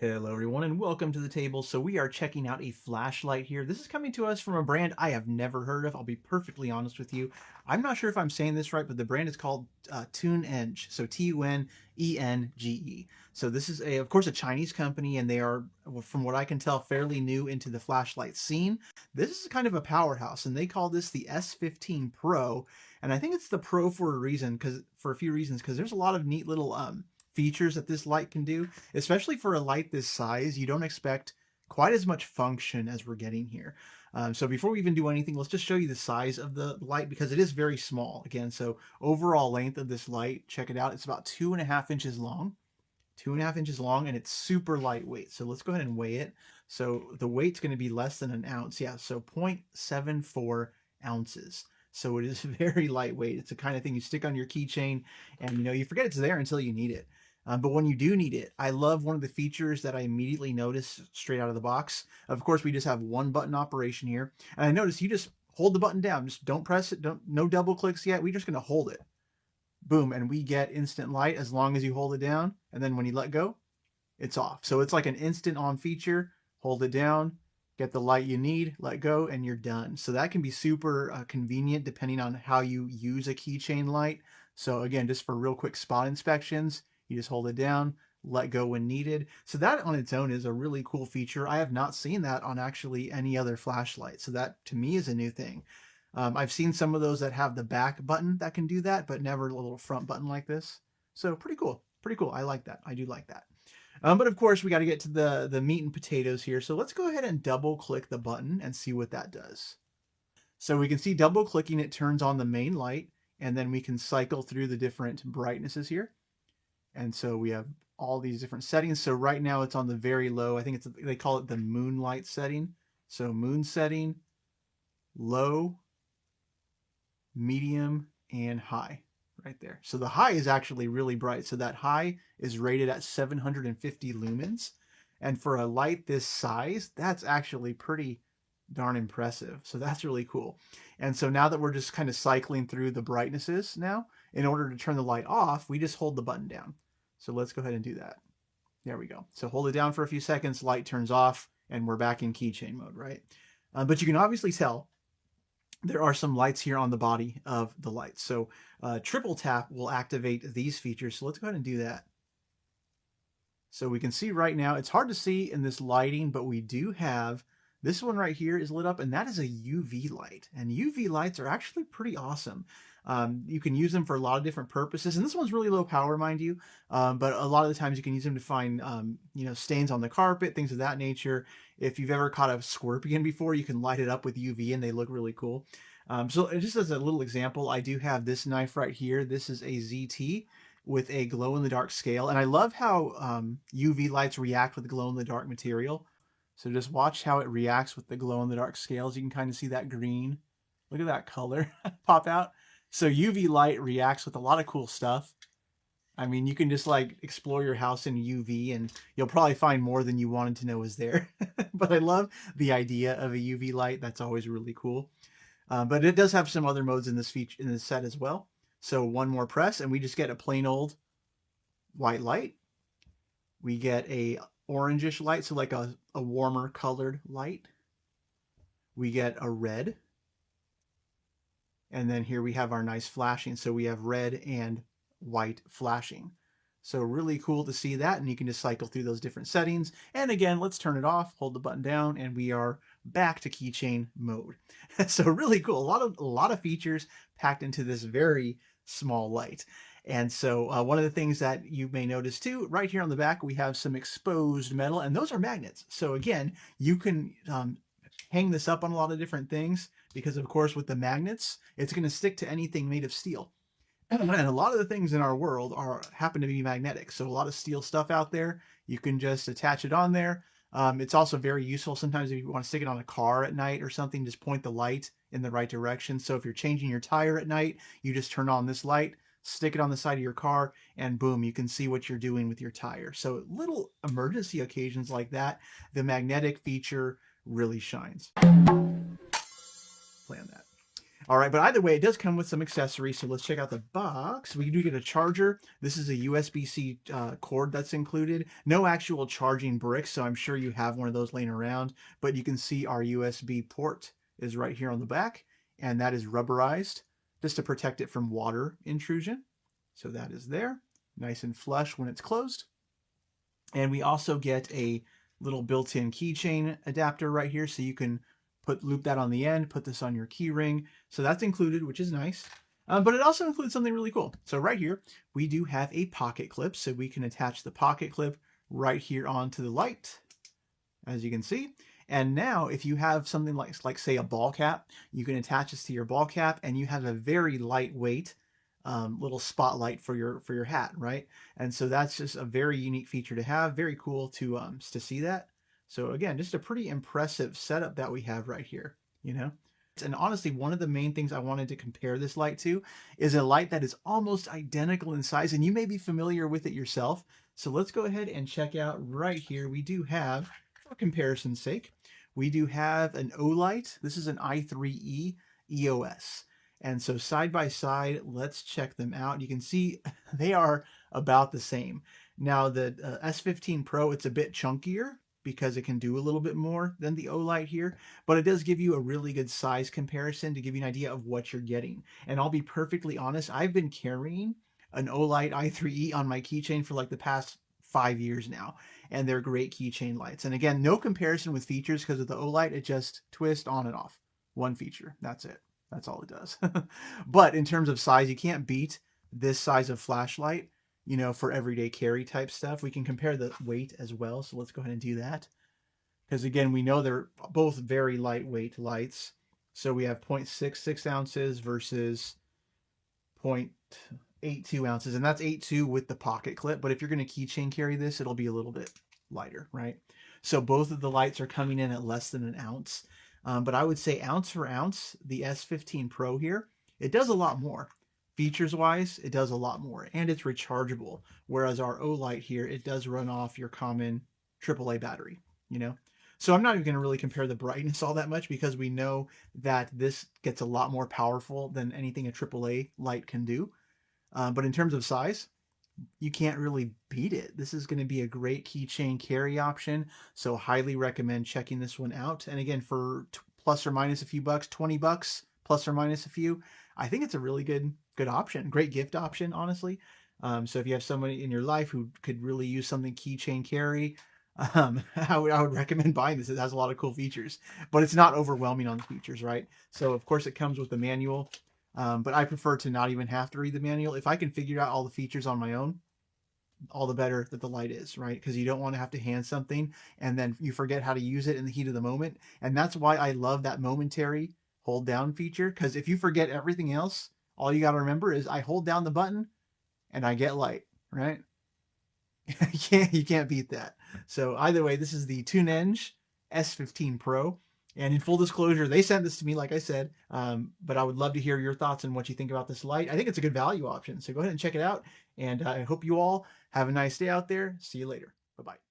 Hello everyone and welcome to the table. So we are checking out a flashlight here. This is coming to us from a brand I have never heard of. I'll be perfectly honest with you. I'm not sure if I'm saying this right, but the brand is called Tunenge. So Tunenge. So this is of course, a Chinese company, and they are, from what I can tell, fairly new into the flashlight scene. This is kind of a powerhouse, and they call this the S15PRO. And I think it's the Pro for a reason, for a few reasons, because there's a lot of neat little features that this light can do, especially for a light this size. You don't expect quite as much function as we're getting here. So before we even do anything, let's just show you the size of the light, because it is very small. Again, so overall length of this light, check it out. It's about 2.5 inches long. 2.5 inches long, and it's super lightweight. So let's go ahead and weigh it. So the weight's going to be less than an ounce. Yeah, so 0.74 ounces. So it is very lightweight. It's the kind of thing you stick on your keychain, and you forget it's there until you need it. But when you do need it, I love one of the features that I immediately noticed straight out of the box. Of course, we just have one button operation here. And I noticed you just hold the button down. Just don't press it. No double clicks yet. We're just going to hold it. Boom. And we get instant light as long as you hold it down. And then when you let go, it's off. So it's like an instant on feature. Hold it down, get the light you need, let go, and you're done. So that can be super convenient depending on how you use a keychain light. So again, just for real quick spot inspections, you just hold it down, let go when needed. So that on its own is a really cool feature. I have not seen that on actually any other flashlight. So that to me is a new thing. I've seen some of those that have the back button that can do that, but never a little front button like this. So pretty cool. Pretty cool. I like that. I do like that. But of course, we got to get to the meat and potatoes here. So let's go ahead and double click the button and see what that does. So we can see double clicking, it turns on the main light, and then we can cycle through the different brightnesses here. And so we have all these different settings. So right now it's on the very low. I think they call it the moonlight setting. So moon setting, low, medium, and high right there. So the high is actually really bright. So that high is rated at 750 lumens. And for a light this size, that's actually pretty darn impressive. So that's really cool. And so now that we're just kind of cycling through the brightnesses now, in order to turn the light off, we just hold the button down. So let's go ahead and do that. There we go. So hold it down for a few seconds, light turns off, and we're back in keychain mode, right? But you can obviously tell there are some lights here on the body of the lights. So triple tap will activate these features. So let's go ahead and do that. So we can see right now, it's hard to see in this lighting, but we do have this one right here is lit up, and that is a UV light. And UV lights are actually pretty awesome. You can use them for a lot of different purposes, and this one's really low power, mind you, but a lot of the times you can use them to find stains on the carpet, things of that nature. If you've ever caught a scorpion before, you can light it up with UV and they look really cool. So just as a little example, I do have this knife right here. This is a ZT with a glow-in-the-dark scale, and I love how UV lights react with glow-in-the-dark material. So just watch how it reacts with the glow-in-the-dark scales. You can kind of see that green. Look at that color pop out. So UV light reacts with a lot of cool stuff. I mean, you can just like explore your house in UV and you'll probably find more than you wanted to know was there. But I love the idea of a UV light. That's always really cool. But it does have some other modes in this set as well. So one more press and we just get a plain old white light. We get a orangish light, so like a warmer colored light. We get a red. And then here we have our nice flashing. So we have red and white flashing. So really cool to see that. And you can just cycle through those different settings. And again, let's turn it off, hold the button down, and we are back to keychain mode. So really cool. A lot of features packed into this very small light. And so one of the things that you may notice too, right here on the back, we have some exposed metal, and those are magnets. So again, you can hang this up on a lot of different things because, of course, with the magnets, it's going to stick to anything made of steel. And a lot of the things in our world happen to be magnetic. So a lot of steel stuff out there, you can just attach it on there. It's also very useful sometimes if you want to stick it on a car at night or something, just point the light in the right direction. So if you're changing your tire at night, you just turn on this light, stick it on the side of your car, and boom, you can see what you're doing with your tire. So little emergency occasions like that, the magnetic feature really shines. Play on that. All right, but either way, it does come with some accessories. So let's check out the box. We do get a charger. This is a USB-C cord that's included. No actual charging bricks, so I'm sure you have one of those laying around. But you can see our USB port is right here on the back, and that is rubberized just to protect it from water intrusion. So that is there, nice and flush when it's closed. And we also get a little built-in keychain adapter right here, so you can loop that on the end, put this on your key ring. So that's included, which is nice. But it also includes something really cool. So right here, we do have a pocket clip, so we can attach the pocket clip right here onto the light, as you can see. And now if you have something like say a ball cap, you can attach this to your ball cap and you have a very lightweight little spotlight for your hat, right? And so that's just a very unique feature to have. Very cool to see that. So again, just a pretty impressive setup that we have right here, you know? And honestly, one of the main things I wanted to compare this light to is a light that is almost identical in size, and you may be familiar with it yourself. So let's go ahead and check out right here. We do have, for comparison's sake, we do have an Olight. This is an i3E EOS. And so side by side, let's check them out. You can see they are about the same. Now the S15PRO, it's a bit chunkier because it can do a little bit more than the Olight here, but it does give you a really good size comparison to give you an idea of what you're getting. And I'll be perfectly honest, I've been carrying an Olight i3E on my keychain for like the past 5 years now, and they're great keychain lights. And again, no comparison with features because of the Olight, it just twists on and off. One feature, that's it. That's all it does. But in terms of size, you can't beat this size of flashlight, you know, for everyday carry type stuff. We can compare the weight as well. So let's go ahead and do that. Because again, we know they're both very lightweight lights. So we have 0.66 ounces versus 0.82 ounces. And that's 8.2 with the pocket clip. But if you're going to keychain carry this, it'll be a little bit lighter, right? So both of the lights are coming in at less than an ounce. But I would say ounce for ounce, the S15PRO here, it does a lot more. Features-wise, it does a lot more, and it's rechargeable. Whereas our Olight here, it does run off your common AAA battery, you know? So I'm not even going to really compare the brightness all that much because we know that this gets a lot more powerful than anything a AAA light can do. But in terms of size, you can't really beat it. This is going to be a great keychain carry option, so highly recommend checking this one out. And again, for plus or minus a few bucks, 20 bucks plus or minus a few, I think it's a really good option. Great gift option, honestly. So if you have somebody in your life who could really use something keychain carry, I would recommend buying this. It has a lot of cool features, but it's not overwhelming on the features, right? So of course it comes with the manual. But I prefer to not even have to read the manual. If I can figure out all the features on my own, all the better that the light is, right? Because you don't want to have to hand something and then you forget how to use it in the heat of the moment. And that's why I love that momentary hold down feature. Because if you forget everything else, all you got to remember is I hold down the button and I get light, right? You can't beat that. So either way, this is the Tunenge S15PRO. And in full disclosure, they sent this to me, like I said, but I would love to hear your thoughts on what you think about this light. I think it's a good value option, so go ahead and check it out. And I hope you all have a nice day out there. See you later. Bye-bye.